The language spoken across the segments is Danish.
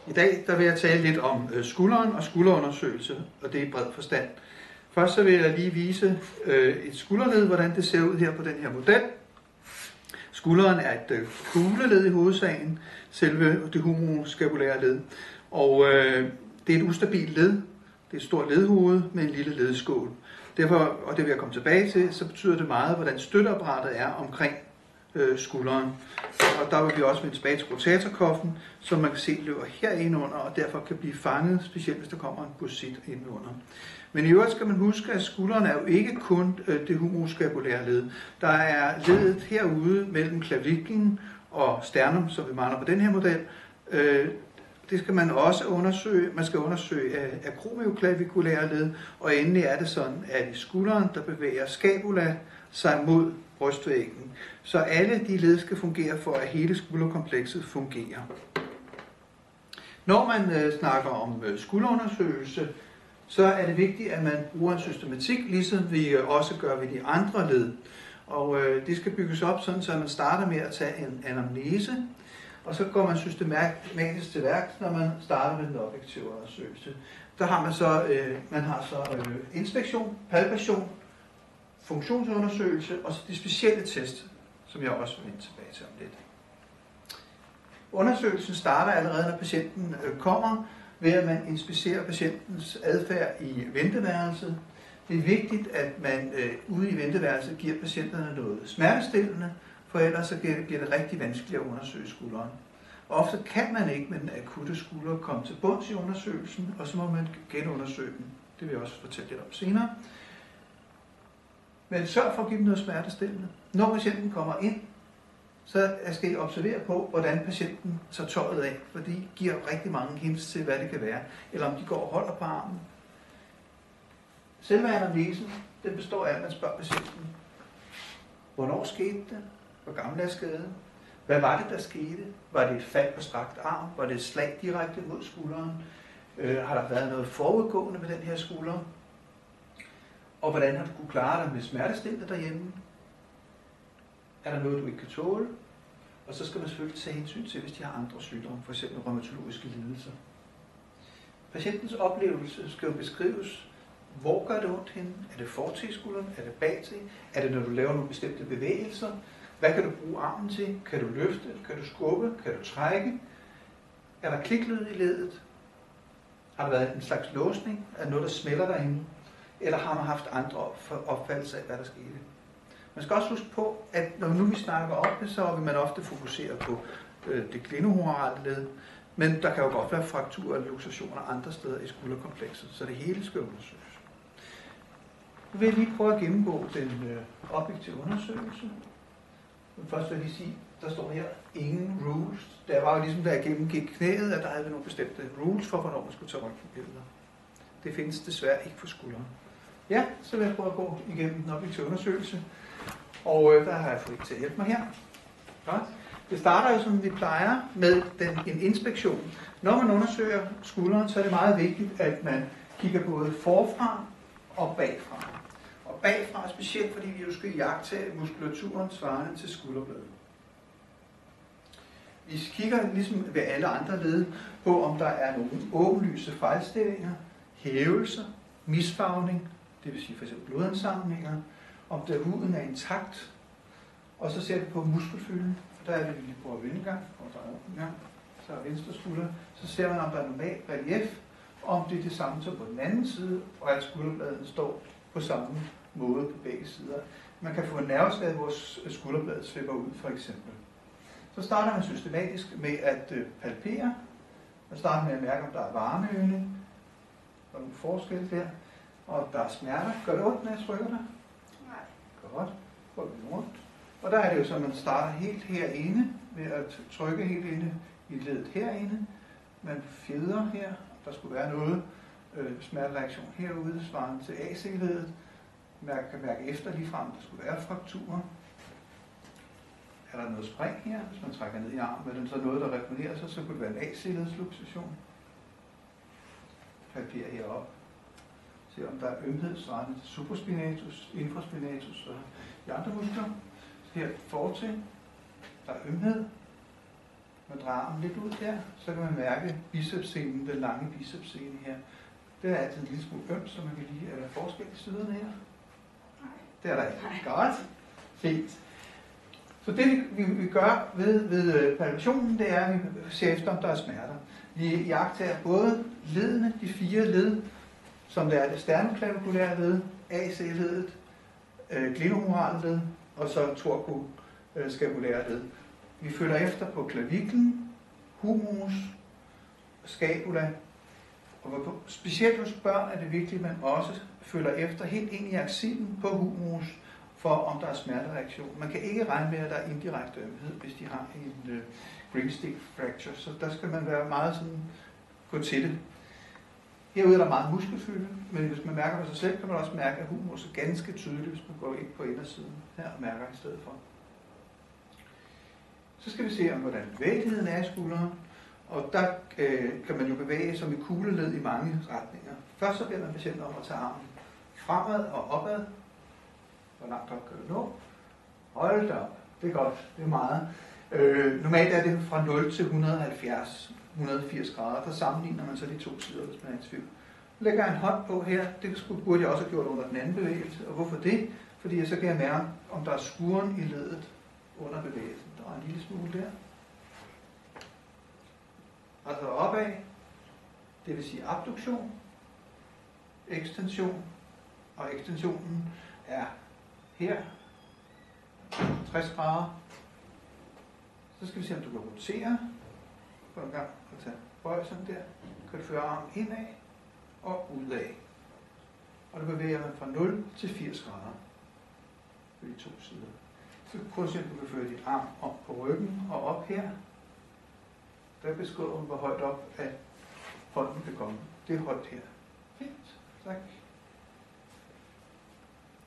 I dag der vil jeg tale lidt om skulderen og skulderundersøgelse, og det er i bred forstand. Først så vil jeg lige vise et skulderled, hvordan det ser ud her på den her model. Skulderen er et kugleled i hovedsagen, selve det humeroscapulære led. Og det er et ustabilt led. Det er et stort ledhoved med en lille ledskål. Derfor, og det vil jeg komme tilbage til, så betyder det meget, hvordan støtteapparatet er omkring skulderen. Og der vil vi også vende tilbage til rotatorkoften, som man kan se løber herinde under, og derfor kan blive fanget, specielt hvis der kommer en bursit indenunder. Men i øvrigt skal man huske, at skulderen er jo ikke kun det humeroscapulære led. Der er ledet herude mellem klaviklen og sternum, som vi mangler på den her model. Det skal man også undersøge. Man skal undersøge akromyoklavikulære led, og endelig er det sådan, at i skulderen, der bevæger scapula sig mod brystvæggen. Så alle de led skal fungere for, at hele skulderkomplekset fungerer. Når man snakker om skulderundersøgelse, så er det vigtigt, at man bruger en systematik, ligesom vi også gør ved de andre led. Og det skal bygges op sådan, så man starter med at tage en anamnese, og så går man systematisk til værks, når man starter med den objektive undersøgelse. Der har man så, inspektion, palpation, funktionsundersøgelse og så de specielle test, som jeg også vil vende tilbage til om lidt. Undersøgelsen starter allerede, når patienten kommer, ved at man inspicerer patientens adfærd i venteværelset. Det er vigtigt, at man ude i venteværelset giver patienterne noget smertestillende, for ellers så bliver det rigtig vanskeligt at undersøge skulderen. Og ofte kan man ikke med den akutte skulder komme til bunds i undersøgelsen, og så må man genundersøge den. Det vil jeg også fortælle lidt om senere. Men sørg for at give dem noget smertestillende. Når patienten kommer ind, så skal I observere på, hvordan patienten tager tøjet af, for de giver rigtig mange hints til, hvad det kan være, eller om de går og holder på armen. Selve anamnesen, den består af, at man spørger patienten, hvornår skete det? Hvor gammel er skaden? Hvad var det, der skete? Var det et fald på strakt arm? Var det et slag direkte mod skulderen? Har der været noget forudgående med den her skulder? Og hvordan har du kunne klare dig med smertestillende derhjemme? Er der noget, du ikke kan tåle? Og så skal man selvfølgelig tage hensyn til, hvis de har andre sygdomme, f.eks. rheumatologiske lidelser. Patientens oplevelse skal jo beskrives. Hvor gør det ondt henne? Er det fortil i skulderen? Er det bagtil? Er det, når du laver nogle bestemte bevægelser? Hvad kan du bruge armen til? Kan du løfte? Kan du skubbe? Kan du trække? Er der kliklyd i leddet? Har der været en slags låsning? Er der noget, der smelter derinde? Eller har man haft andre opfattelser af, hvad der skete? Man skal også huske på, at når nu vi snakker om det, så vil man ofte fokusere på det glenohumerale led, men der kan jo godt være frakturer eller luxationer andre steder i skulderkomplekset, så det hele skal undersøges. Nu vil jeg lige prøve at gennemgå den objektive undersøgelse. Men først vil jeg lige sige, der står her ingen rules. Der var jo ligesom, da jeg gennemgik knæet, at der havde vi nogle bestemte rules for, hvornår man skulle tage røntgenbilleder. Det findes desværre ikke for skulderen. Ja, så vil jeg prøve at gå igennem den objektive undersøgelse. Og der har jeg fået til at hjælpe mig her. Godt. Det starter jo, som vi plejer, med en inspektion. Når man undersøger skulderen, så er det meget vigtigt, at man kigger både forfra og bagfra. Og bagfra specielt, fordi vi jo skal iagttage muskulaturen svarende til skulderbladet. Vi kigger ligesom ved alle andre led på, om der er nogle åbenlyse fejlstillinger, hævelser, misfarvning, det vil sige f.eks. blodansamlinger, om der huden er intakt, og så ser vi på muskelfylden, for der er det lige på vendegang, og der er en gang, så er venstre skulder, så ser man, om der er normal relief, og om det er det samme som på den anden side, og at skulderbladet står på samme måde på begge sider. Man kan få en nerveskade, hvor skulderbladet slipper ud, for eksempel. Så starter man systematisk med at palpere. Man starter med at mærke, om der er varmeøgning, og nogle forskelle der, og der er smerter. Gør det ondt, når jeg trykker dig? Nej. Godt. Prøv det rundt. Og der er det jo så, at man starter helt herinde, ved at trykke helt inde i ledet herinde. Man fjeder her. Der skulle være noget smertereaktion herude, svarende til AC-ledet. Man kan mærke efter lige frem, der skulle være frakturer. Er der noget spring her, hvis man trækker ned i armen, er det så noget, der reponerer sig, så kunne det være en AC-ledsluxation. Papir heroppe. Se om der er ømhed svarende til supraspinatus, infraspinatus og de andre muskler. Så her fortil, der er ømhed. Man drejer armen lidt ud der, så kan man mærke bicepsscenen, den lange bicepsscene her. Det er altid en lille smule ømt, så man kan lige er der forskel i siderne her. Det er der ikke. Godt. Fint. Så det vi gør ved palpationen, det er, at vi ser efter, om der er smerter. Vi iagttager både ledene, de 4 led, som det er det sternoklavikulære led, AC-ledet, glenohumorale led, og så torkoskapulære led. Vi følger efter på klaviklen, humerus, scapula, og specielt hos børn er det vigtigt, at man også følger efter helt ind i aksillen på humerus, for om der er smertereaktion. Man kan ikke regne med, at der er indirekte ømhed, hvis de har en green stick fracture, så der skal man være meget sådan, gå til det. Herude er der meget muskelfylde, men hvis man mærker på sig selv, kan man også mærke, at humerus er ganske tydeligt, hvis man går ind på indersiden her og mærker i stedet for. Så skal vi se om, hvordan bevægeligheden er i skulderen, og der kan man jo bevæge som i kugleled i mange retninger. Først så beder man patienten om at tage armen fremad og opad. Hvor langt op kan du nå? Hold da op. Det er godt. Det er meget. Normalt er det fra 0 til 180 grader. Der sammenligner man så de 2 sider, hvis man er i tvivl. Jeg lægger en hånd på her. Det burde jeg også have gjort under den anden bevægelse. Og hvorfor det? Fordi så kan jeg mærke, om der er skuren i ledet under bevægelsen. Der er en lille smule der. Altså opad. Det vil sige abduktion, ekstension, og ekstensionen er her, 60 grader. Så skal vi se, om du kan rotere. Gå en gang og tage bøj sådan der. Kan du føre armen indad og udad. Og det bevæger man fra 0 til 80 grader på de 2 sider. Så prøv at se, om du kan føre dit arm op på ryggen og op her. Der beskriver man, hvor højt op, at hånden kan komme. Det er højt her. Fint. Tak.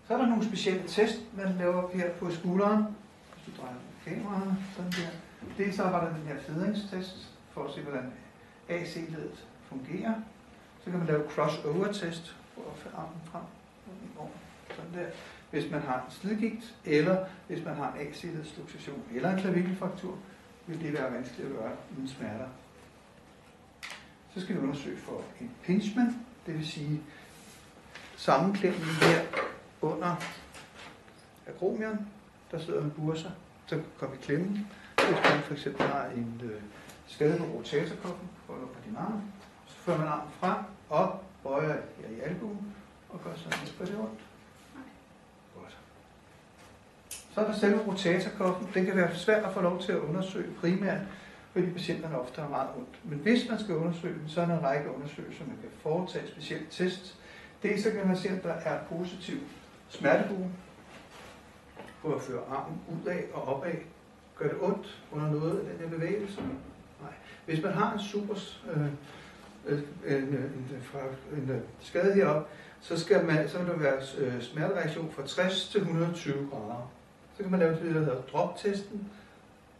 Så er der nogle specielle test, man laver her på skulderen. Hvis du drejer kameraet, sådan der. Det så var der den her fedringstest, for at se, hvordan AC-ledet fungerer. Så kan man lave crossover-test, for at få armen frem. Sådan der. Hvis man har en slidgigt, eller hvis man har en AC-ledets luxation, eller en klavikelfraktur, vil det være vanskeligt at gøre uden smerter. Så skal vi undersøge for impingement, det vil sige sammenklemningen her under akromion, der sidder en bursa, så kan vi klemme. Hvis man for eksempel har en skade på rotatorkoffen, holder på din arm, så fører man armen frem, op, bøjer her i albuen, og gør sådan lidt. Gør det ondt? Godt. Så er der selve rotatorkoffen. Den kan være svært at få lov til at undersøge primært, fordi patienterne ofte har meget ondt. Men hvis man skal undersøge den, så er der en række undersøgelser, man kan foretage specielt test. Dels så kan man se, at der er positiv smertebue på at føre armen udad og opad. Gør det ondt under noget af den her bevægelse? Nej. Hvis man har en skade heroppe, så vil der være smertereaktion fra 60 til 120 grader. Så kan man lave det, der hedder drop-testen.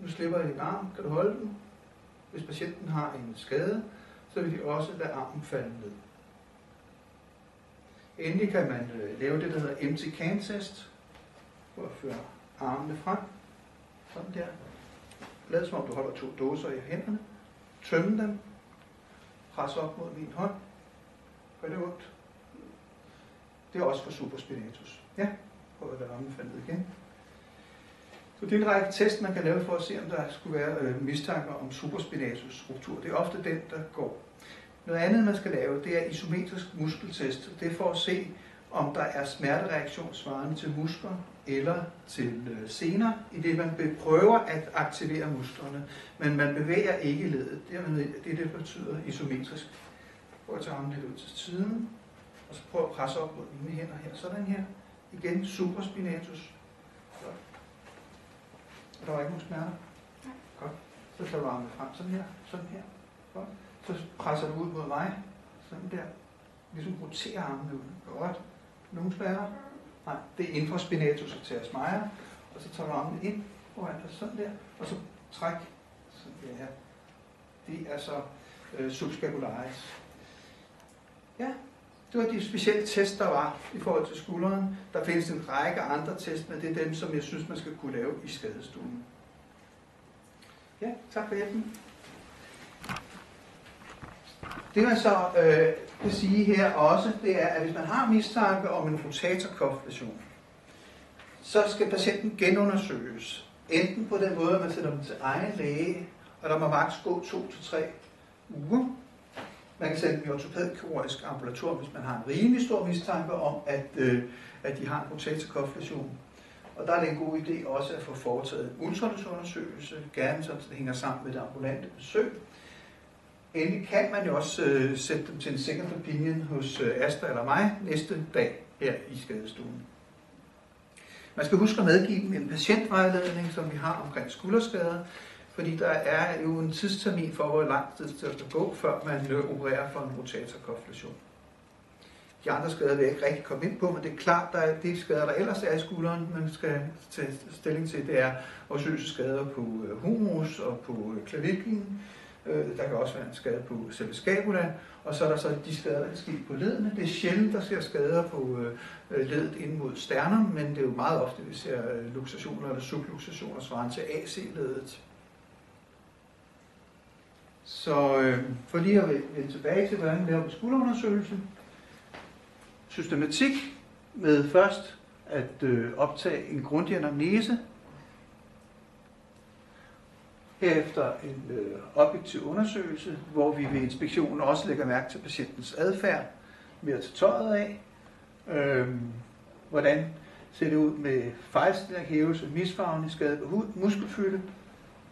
Nu slipper jeg din arm. Kan du holde den? Hvis patienten har en skade, så vil de også lade armen falde ned. Endelig kan man lave det, der hedder empty can test, for at føre armene frem. Sådan der. Lad som om du holder 2 dåser i hænderne. Tømme dem. Pres op mod min hånd. Gør det ondt? Det er også for supraspinatus. Ja, prøv at lade armen falde ned igen. Så det er en række test, man kan lave for at se, om der skulle være mistanker om supraspinatus-struktur. Det er ofte den, der går. Noget andet, man skal lave, det er isometrisk muskeltest. Det er for at se, om der er smertereaktion svarende til muskler eller til sener, i det man prøver at aktivere musklerne, men man bevæger ikke ledet. Det er det, betyder isometrisk. Prøv at tage armen lidt ud til siden, og så prøv at presse op mod mine hænder her. Sådan her. Igen, supraspinatus. Og der var ikke nogen smerter? Nej. Godt. Så tager du armene frem. Sådan her. Sådan her. Godt. Så presser du ud mod mig. Sådan der. Ligesom roterer armene ud. Godt. Nogen smerter? Nej. Det er infraspinatus og teres major. Og så tager du armene ind foran dig. Sådan der. Og så træk. Sådan der her. Det er så subscapularis. Ja. Det var de specielle tests, der var i forhold til skulderen. Der findes en række andre tests, men det er dem, som jeg synes, man skal kunne lave i skadestuen. Ja, tak for hjælpen. Det man så kan sige her også, det er, at hvis man har mistanke om en rotatorkoflæsion, så skal patienten genundersøges. Enten på den måde, at man sætter dem til egen læge, og der må maks gå 2 til 3 uger. Man kan sætte dem i ortopædkirurgisk ambulatorium, hvis man har en rimelig stor mistanke om, at de har en rotatorkoflæsion. Og der er det en god idé også at få foretaget en ultralydsundersøgelse, gerne så det hænger sammen med det ambulante besøg. Endelig kan man jo også sætte dem til en second opinion hos Asta eller mig næste dag her i skadestuen. Man skal huske at medgive dem en patientvejledning, som vi har omkring skulderskader, fordi der er jo en tidstermin for, hvor lang tid det skal gå, før man opererer for en rotatorkoflæsion. De andre skader vil jeg ikke rigtig komme ind på, men det er klart, at der er de skader, der ellers er i skulderen, man skal tage stilling til. Det er osseøse skader på humerus og på klaviklen. Der kan også være en skade på selve scapula, og så er der så de skader, der kan ske på ledene. Det er sjældent, der sker skader på ledet ind mod sternum, men det er jo meget ofte, vi ser luxationer eller subluxationer svarende til AC-ledet. Så for lige at vende tilbage til, hvordan vi laver en skulderundersøgelse. Systematik med først at optage en grundig anamnese, herefter en objektiv undersøgelse, hvor vi ved inspektionen også lægger mærke til patientens adfærd med at tage tøjet af. Hvordan ser det ud med fejlstilling, hævelse, misfarvning, skade på hud, muskelfylde.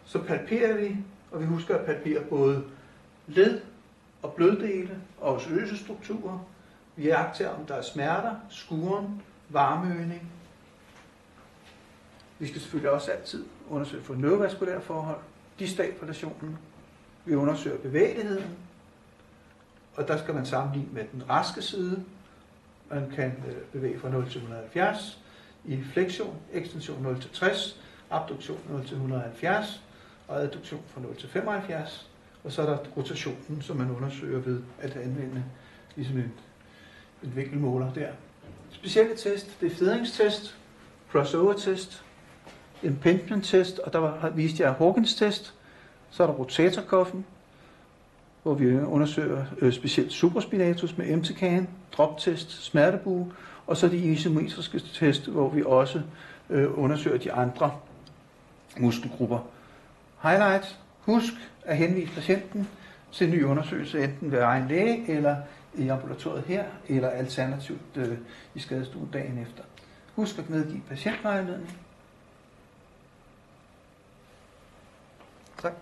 Så palperer vi, og vi husker at palpere både led og bløddele og osseøse strukturer. Vi jagter, om der er smerter, skuren, varmeøgning. Vi skal selvfølgelig også altid undersøge for neurovaskulære forhold, distalrelationen. Vi undersøger bevægeligheden, og der skal man sammenligne med den raske side. Man kan bevæge fra 0 til 170 i fleksion, ekstension 0 til 60, abduktion 0 til 170 og adduktion fra 0 til 75. Og så er der rotationen, som man undersøger ved at anvende ligesom en vinkelmåler der. Specielle test, det er fedringstest, crossover-test, impingement-test, og der viste jeg Hawkins-test. Så er der rotatorkoffen, hvor vi undersøger specielt supraspinatus med MTCAN, drop-test, smertebue, og så de isometriske test, hvor vi også undersøger de andre muskelgrupper. Highlights. Husk at henvise patienten til en ny undersøgelse, enten ved egen læge, eller i ambulatoriet her, eller alternativt i skadestuen dagen efter. Husk at medgive patientvejledning. Tak.